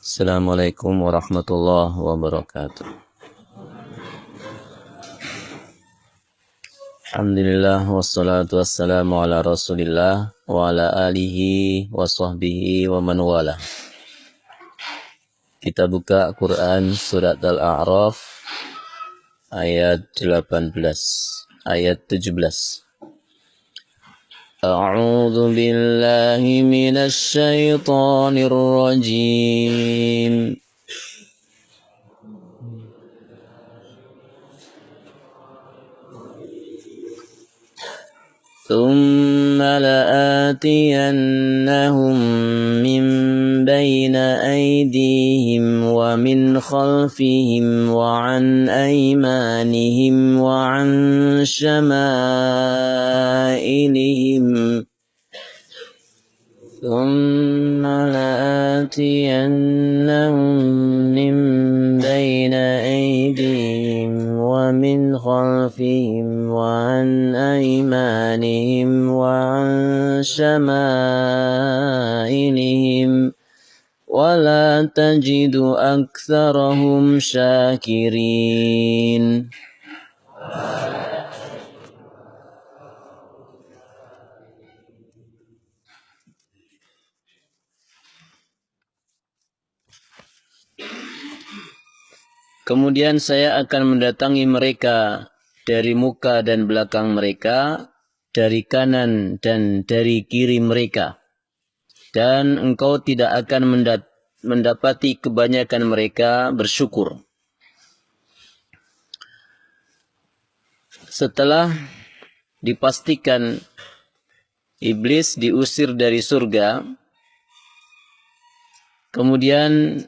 Assalamualaikum warahmatullahi wabarakatuh. Alhamdulillah wassalatu wassalamu ala Rasulillah wa ala alihi wa sahbihi wa man wala. Kita buka Quran surat Al-A'raf ayat 18, ayat 17. A'udzu billahi minasy syaithanir rajim. ثم لآتينهم من بين أيديهم ومن خلفهم وعن أيمانهم وعن شمائلهم ثم لآتينهم من بين أيديهم ومن خلفهم وعن أيمانهم وعن شمائلهم ولا تجد أكثرهم شاكرين. Kemudian saya akan mendatangi mereka dari muka dan belakang mereka, dari kanan dan dari kiri mereka. Dan engkau tidak akan mendapati kebanyakan mereka bersyukur. Setelah dipastikan iblis diusir dari surga, kemudian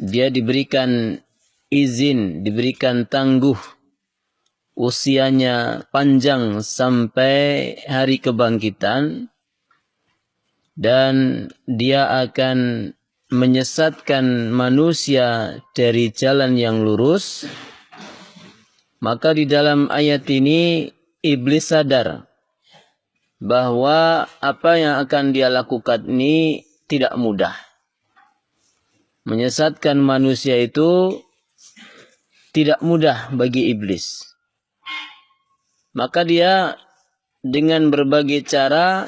dia diberikan izin, diberikan tangguh, usianya panjang sampai hari kebangkitan, dan dia akan menyesatkan manusia dari jalan yang lurus. Maka di dalam ayat ini iblis sadar bahwa apa yang akan dia lakukan ini tidak mudah. Menyesatkan manusia itu tidak mudah bagi iblis. Maka dia dengan berbagai cara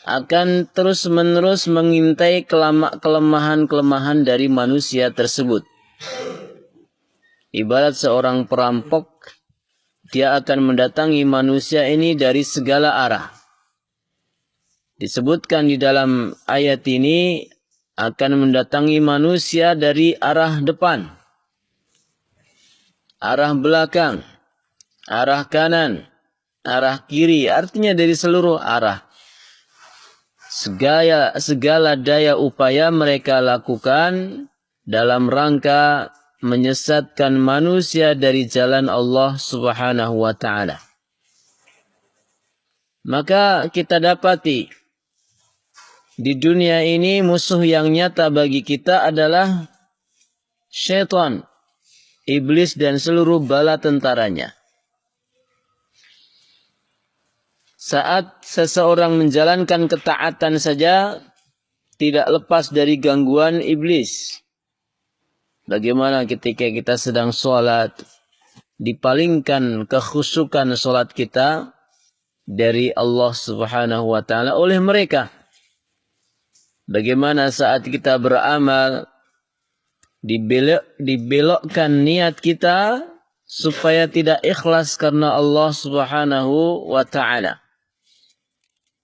akan terus-menerus mengintai kelemahan-kelemahan dari manusia tersebut. Ibarat seorang perampok, dia akan mendatangi manusia ini dari segala arah. Disebutkan di dalam ayat ini akan mendatangi manusia dari arah depan, arah belakang, arah kanan, arah kiri, artinya dari seluruh arah. Segala daya upaya mereka lakukan dalam rangka menyesatkan manusia dari jalan Allah Subhanahu wa ta'ala. Maka kita dapati di dunia ini musuh yang nyata bagi kita adalah syaitan, iblis dan seluruh bala tentaranya. Saat seseorang menjalankan ketaatan saja tidak lepas dari gangguan iblis. Bagaimana ketika kita sedang sholat, dipalingkan kekhusyukan sholat kita dari Allah Subhanahu wa ta'ala oleh mereka. Bagaimana saat kita beramal, dibelokkan niat kita supaya tidak ikhlas karena Allah Subhanahu wa ta'ala.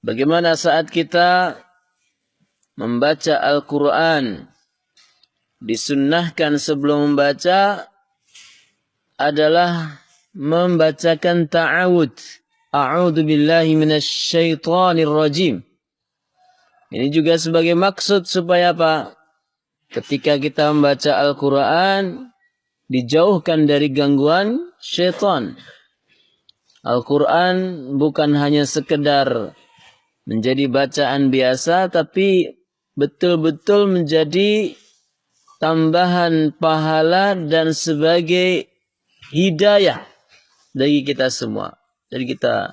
Bagaimana saat kita membaca Al-Quran, disunnahkan sebelum membaca adalah membacakan ta'awud. A'udzu billahi minasy syaithanir rajim. Ini juga sebagai maksud supaya apa? Ketika kita membaca Al-Quran, dijauhkan dari gangguan syaitan. Al-Quran bukan hanya sekedar menjadi bacaan biasa, tapi betul-betul menjadi tambahan pahala dan sebagai hidayah bagi kita semua. Jadi kita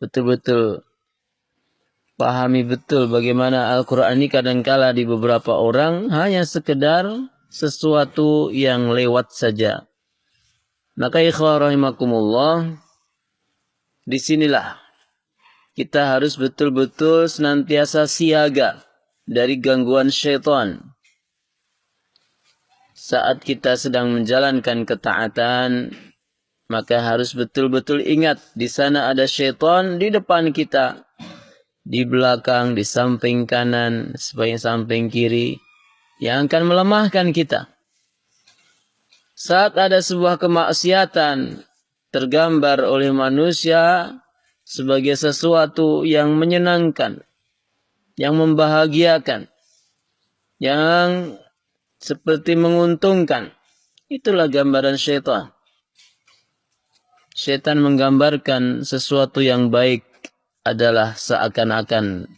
betul-betul pahami betul bagaimana Al-Quran ini kadangkala di beberapa orang hanya sekedar sesuatu yang lewat saja. Maka ikhwah rahimakumullah, disinilah kita harus betul-betul senantiasa siaga dari gangguan syaitan. Saat kita sedang menjalankan ketaatan, maka harus betul-betul ingat di sana ada syaitan di depan kita, di belakang, di samping kanan, sebagian samping kiri, yang akan melemahkan kita. Saat ada sebuah kemaksiatan tergambar oleh manusia sebagai sesuatu yang menyenangkan, yang membahagiakan, yang seperti menguntungkan, itulah gambaran syaitan. Syaitan menggambarkan sesuatu yang baik adalah seakan-akan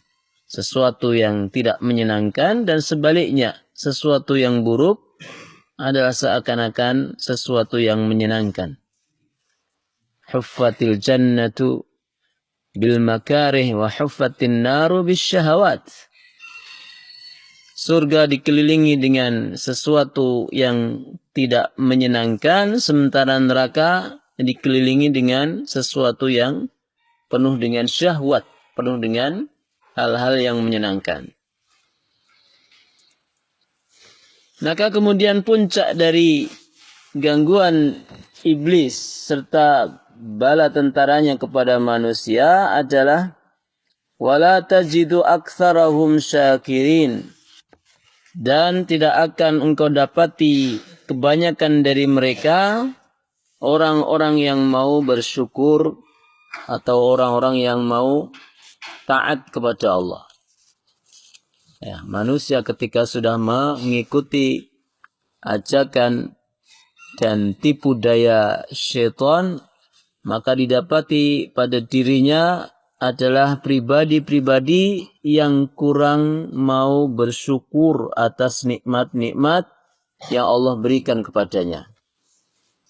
sesuatu yang tidak menyenangkan, dan sebaliknya sesuatu yang buruk adalah seakan-akan sesuatu yang menyenangkan. Huffatil jannatu bil makarih wa huffatin naru bis syahawat. Surga dikelilingi dengan sesuatu yang tidak menyenangkan, sementara neraka dikelilingi dengan sesuatu yang penuh dengan syahwat, penuh dengan hal-hal yang menyenangkan. Maka kemudian puncak dari gangguan iblis serta bala tentaranya kepada manusia adalah wala tajidu aktsarahum syakirin, dan tidak akan engkau dapati kebanyakan dari mereka orang-orang yang mau bersyukur atau orang-orang yang mau taat kepada Allah. Ya, manusia ketika sudah mengikuti ajakan dan tipu daya syaitan, maka didapati pada dirinya adalah pribadi-pribadi yang kurang mau bersyukur atas nikmat-nikmat yang Allah berikan kepadanya.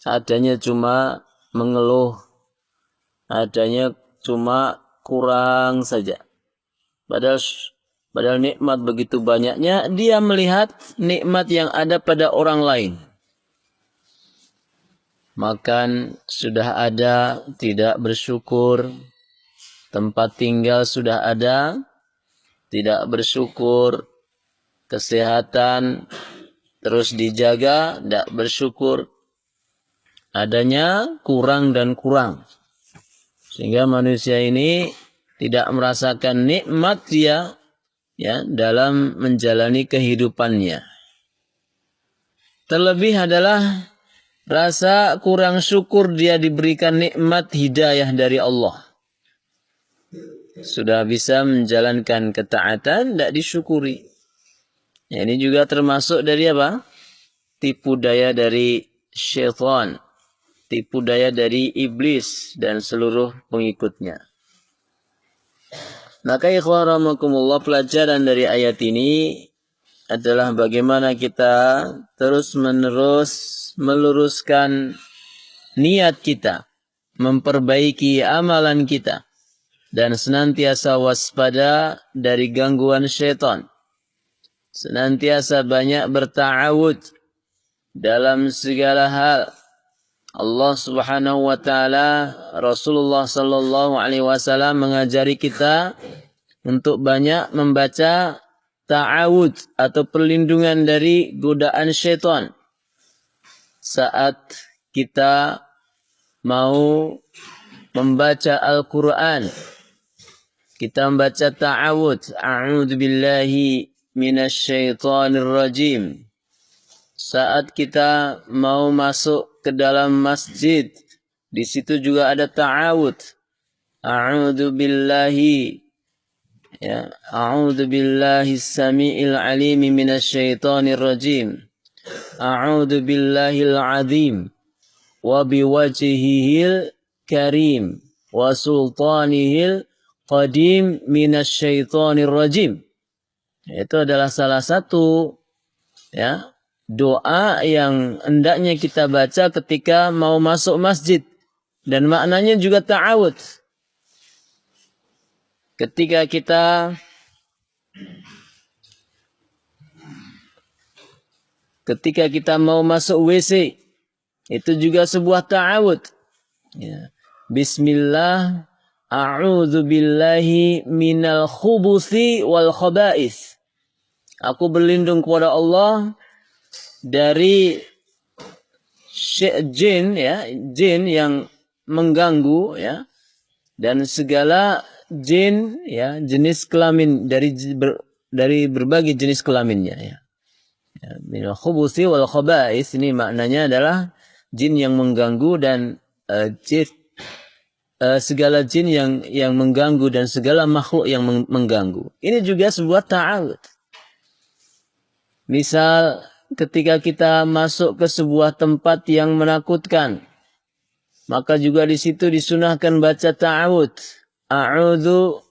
Adanya cuma mengeluh, adanya cuma kurang saja. Padahal nikmat begitu banyaknya, dia melihat nikmat yang ada pada orang lain. Makan sudah ada, tidak bersyukur. Tempat tinggal sudah ada, tidak bersyukur. Kesehatan terus dijaga, tidak bersyukur. Adanya kurang dan kurang. Sehingga manusia ini tidak merasakan nikmat dia, ya, dalam menjalani kehidupannya. Terlebih adalah rasa kurang syukur dia diberikan nikmat hidayah dari Allah. Sudah bisa menjalankan ketaatan, tidak disyukuri. Ya, ini juga termasuk dari apa? Tipu daya dari syaitan, tipu daya dari iblis dan seluruh pengikutnya. Maka ikhwan rahimakumullah, pelajaran dari ayat ini adalah bagaimana kita terus-menerus meluruskan niat kita, memperbaiki amalan kita, dan senantiasa waspada dari gangguan syaitan. Senantiasa banyak berta'awud dalam segala hal. Allah Subhanahu wa taala, Rasulullah sallallahu alaihi wasallam mengajari kita untuk banyak membaca ta'awud atau perlindungan dari godaan syaitan. Saat kita mau membaca Al-Quran, kita membaca ta'awud, a'udzu billahi minasyaitonir rajim. Saat kita mau masuk ke dalam masjid, di situ juga ada ta'awud. A'udzu billahi, ya, a'udzu billahi as-sami'il 'alim minasyaitonir rajim. A'udzu billahil 'azim wa biwajhihil karim wa sultanihil qadim minasyaitonir rajim. Itu adalah salah satu, ya, doa yang hendaknya kita baca ketika mau masuk masjid, dan maknanya juga ta'awud. ketika kita mau masuk WC, itu juga sebuah ta'awud. Ya. Bismillah, a'udzu billahi minal khubuthi wal khaba'is. Aku berlindung kepada Allah dari jin, ya, jin yang mengganggu, ya, dan segala jin, ya, jenis kelamin dari berbagai jenis kelaminnya, ya. Minal khubuthi wal khaba'is, ini maknanya adalah jin yang mengganggu dan segala jin yang mengganggu dan segala makhluk yang mengganggu. Ini juga sebuah ta'awud. Misal ketika kita masuk ke sebuah tempat yang menakutkan, maka juga di situ disunahkan baca ta'awud. A'udzu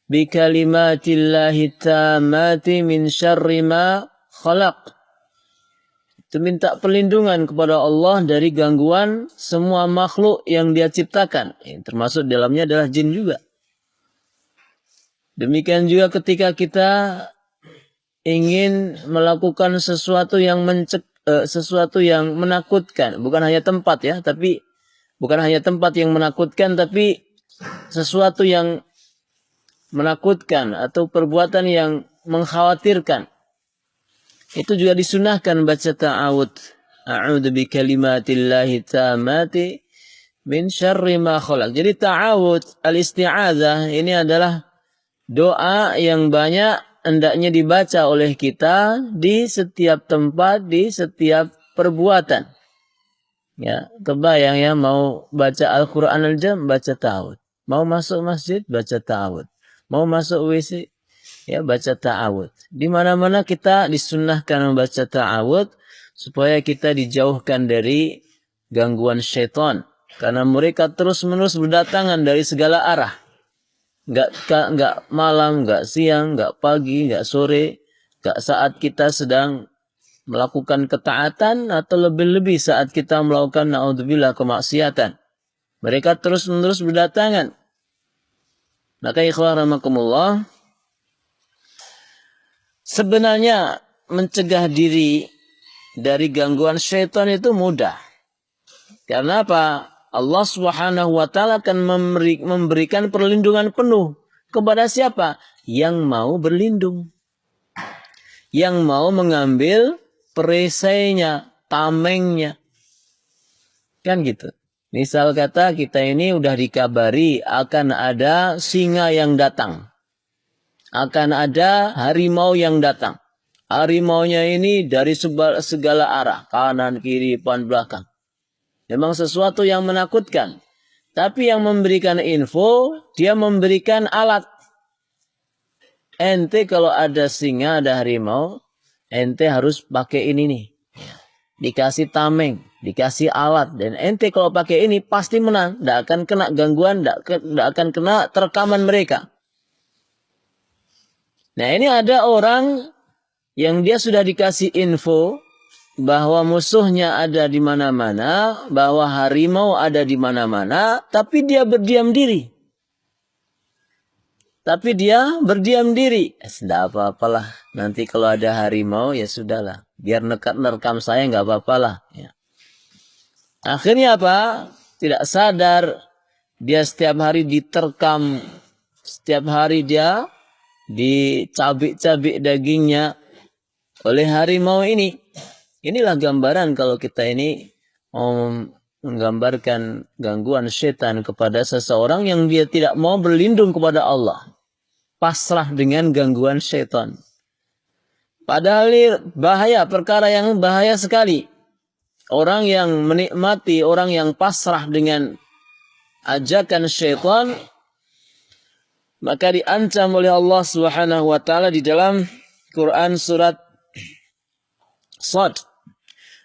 bikalimatillahi tammati min syarri ma khalaq. Itu minta perlindungan kepada Allah dari gangguan semua makhluk yang Dia ciptakan. Termasuk dalamnya adalah jin juga. Demikian juga ketika kita ingin melakukan sesuatu yang menakutkan, bukan hanya tempat, ya, tapi bukan hanya tempat yang menakutkan, tapi sesuatu yang menakutkan atau perbuatan yang mengkhawatirkan, itu juga disunahkan baca ta'awud. A'udzu bikalimatillahi tammati min syarri ma khalaq. Jadi ta'awud, al-isti'adzah, ini adalah doa yang banyak hendaknya dibaca oleh kita di setiap tempat, di setiap perbuatan. Ya, kebayang ya, mau baca Al-Quran al-Jam, baca ta'awud. Mau masuk masjid, baca ta'awud. Mau masuk WC, ya, baca ta'awud. Di mana-mana kita disunnahkan membaca ta'awud supaya kita dijauhkan dari gangguan syaitan. Karena mereka terus-menerus berdatangan dari segala arah. Enggak malam, enggak siang, enggak pagi, enggak sore, enggak saat kita sedang melakukan ketaatan atau lebih-lebih saat kita melakukan naudzubillah kemaksiatan. Mereka terus-menerus berdatangan. Maka ikhwan rahimakumullah, sebenarnya mencegah diri dari gangguan syaitan itu mudah. Karena apa? Allah Subhanahu wa taala akan memberikan perlindungan penuh kepada siapa? Yang mau berlindung. Yang mau mengambil perisainya, tamengnya. Kan gitu. Misal kata kita ini udah dikabari akan ada singa yang datang. Akan ada harimau yang datang. Harimaunya ini dari segala arah, kanan, kiri, depan, belakang. Memang sesuatu yang menakutkan. Tapi yang memberikan info, dia memberikan alat. Ente kalau ada singa, ada harimau, ente harus pakai ini nih. Dikasih tameng, dikasih alat. Dan ente kalau pakai ini pasti menang. Tidak akan kena gangguan, tidak akan kena terkaman mereka. Nah, ini ada orang yang dia sudah dikasih info bahwa musuhnya ada di mana-mana, bahwa harimau ada di mana-mana, tapi dia berdiam diri. Tidak apa-apalah. Nanti kalau ada harimau, ya sudahlah. Biar nerekam saya, nggak apa-apalah. Ya. Akhirnya apa? Tidak sadar, dia setiap hari diterkam. Setiap hari dia dicabik-cabik dagingnya oleh harimau ini. Inilah gambaran kalau kita ini menggambarkan gangguan setan kepada seseorang yang dia tidak mau berlindung kepada Allah. Pasrah dengan gangguan setan. Padahal ini bahaya, perkara yang bahaya sekali. Orang yang menikmati, orang yang pasrah dengan ajakan setan, maka diancam oleh Allah Subhanahu wa taala di dalam Quran surat Shad.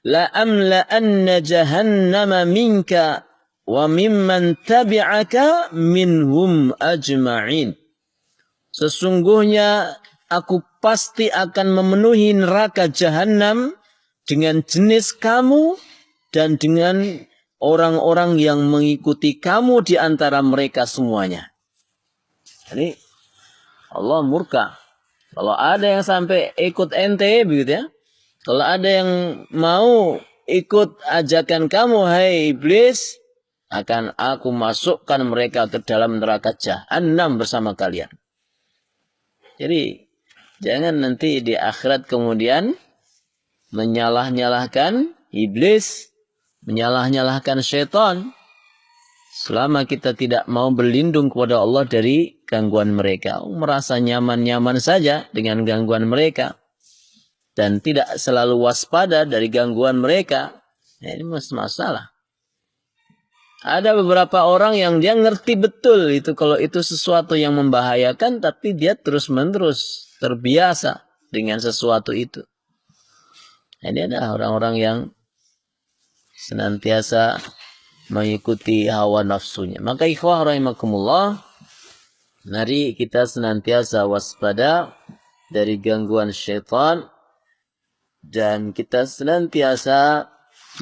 La amla'anna jahannama minka wa mimman tabi'aka minhum ajma'in. Sesungguhnya aku pasti akan memenuhi neraka jahanam dengan jenis kamu dan dengan orang-orang yang mengikuti kamu di antara mereka semuanya. Jadi Allah murka. Kalau ada yang sampai ikut ente begitu ya. Kalau ada yang mau ikut ajakan kamu hai iblis, akan aku masukkan mereka ke dalam neraka jahanam bersama kalian. Jadi jangan nanti di akhirat kemudian menyalah-nyalahkan iblis, menyalah-nyalahkan syaitan. Selama kita tidak mau berlindung kepada Allah dari gangguan mereka. Merasa nyaman-nyaman saja dengan gangguan mereka. Dan tidak selalu waspada dari gangguan mereka. Nah, ini masalah. Ada beberapa orang yang dia ngerti betul itu kalau itu sesuatu yang membahayakan. Tapi dia terus-menerus terbiasa dengan sesuatu itu. Nah, ini ada orang-orang yang senantiasa mengikuti hawa nafsunya. Maka ikhwah rahimakumullah, mari kita senantiasa waspada dari gangguan syaitan dan kita senantiasa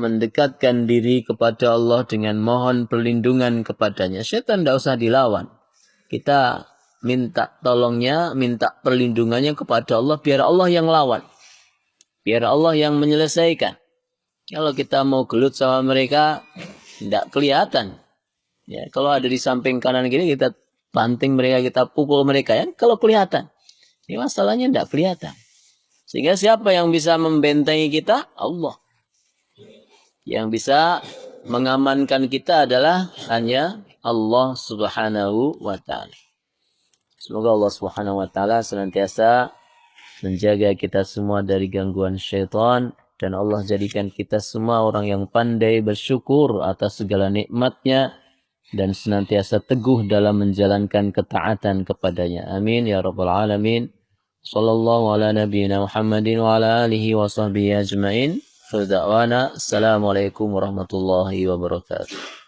mendekatkan diri kepada Allah dengan mohon perlindungan kepadanya. Syaitan tidak usah dilawan. Kita minta tolongnya, minta perlindungannya kepada Allah, biar Allah yang lawan. Biar Allah yang menyelesaikan. Kalau kita mau gelut sama mereka, tidak kelihatan. Ya, kalau ada di samping kanan gini kita banting mereka, kita pukul mereka ya. Kalau kelihatan. Ini masalahnya tidak kelihatan. Sehingga siapa yang bisa membentengi kita? Allah. Yang bisa mengamankan kita adalah hanya Allah Subhanahu wa taala. Semoga Allah Subhanahu wa taala senantiasa menjaga kita semua dari gangguan syaitan. Dan Allah jadikan kita semua orang yang pandai bersyukur atas segala nikmatnya dan senantiasa teguh dalam menjalankan ketaatan kepadanya. Amin ya rabbal alamin. Sallallahu ala nabiyyina Muhammadin wa ala alihi wa sahbihi ajma'in. Assalamualaikum warahmatullahi wabarakatuh.